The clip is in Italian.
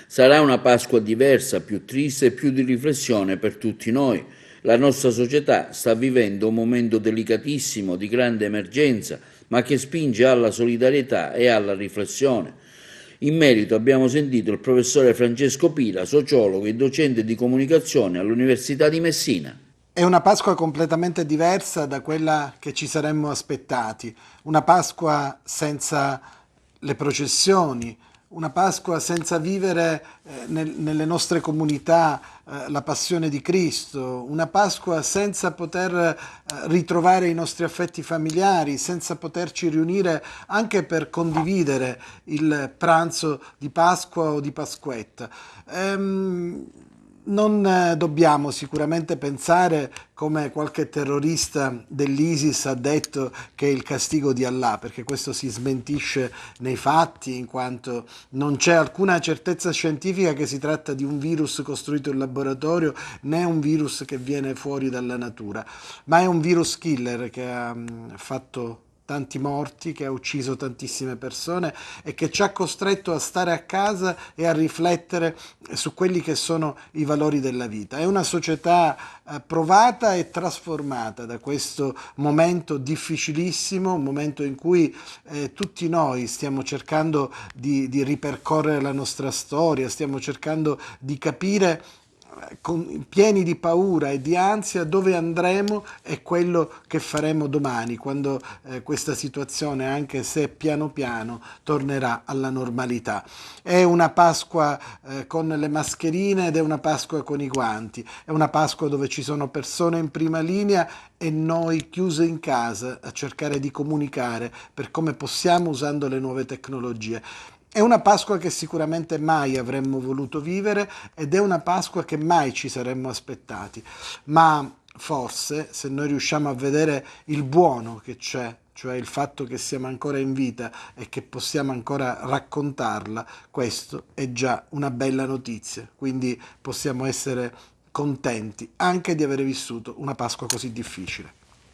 Sarà una Pasqua diversa, più triste e più di riflessione per tutti noi. La nostra società sta vivendo un momento delicatissimo di grande emergenza, ma che spinge alla solidarietà e alla riflessione. In merito abbiamo sentito il professore Francesco Pila, sociologo e docente di comunicazione all'Università di Messina. È una Pasqua completamente diversa da quella che ci saremmo aspettati, una Pasqua senza le processioni, una Pasqua senza vivere nelle nostre comunità la passione di Cristo, una Pasqua senza poter ritrovare i nostri affetti familiari, senza poterci riunire anche per condividere il pranzo di Pasqua o di Pasquetta. Non dobbiamo sicuramente pensare, come qualche terrorista dell'ISIS ha detto, che è il castigo di Allah, perché questo si smentisce nei fatti, in quanto non c'è alcuna certezza scientifica che si tratta di un virus costruito in laboratorio, né un virus che viene fuori dalla natura, ma è un virus killer che ha fatto tanti morti, che ha ucciso tantissime persone e che ci ha costretto a stare a casa e a riflettere su quelli che sono i valori della vita. È una società provata e trasformata da questo momento difficilissimo, un momento in cui tutti noi stiamo cercando di ripercorrere la nostra storia, stiamo cercando di capire pieni di paura e di ansia dove andremo e quello che faremo domani, quando questa situazione, anche se piano piano, tornerà alla normalità. È una Pasqua con le mascherine ed è una Pasqua con i guanti, è una Pasqua dove ci sono persone in prima linea e noi chiuse in casa a cercare di comunicare per come possiamo usando le nuove tecnologie. È una Pasqua che sicuramente mai avremmo voluto vivere ed è una Pasqua che mai ci saremmo aspettati, ma forse se noi riusciamo a vedere il buono che c'è, cioè il fatto che siamo ancora in vita e che possiamo ancora raccontarla, questo è già una bella notizia, quindi possiamo essere contenti anche di aver vissuto una Pasqua così difficile.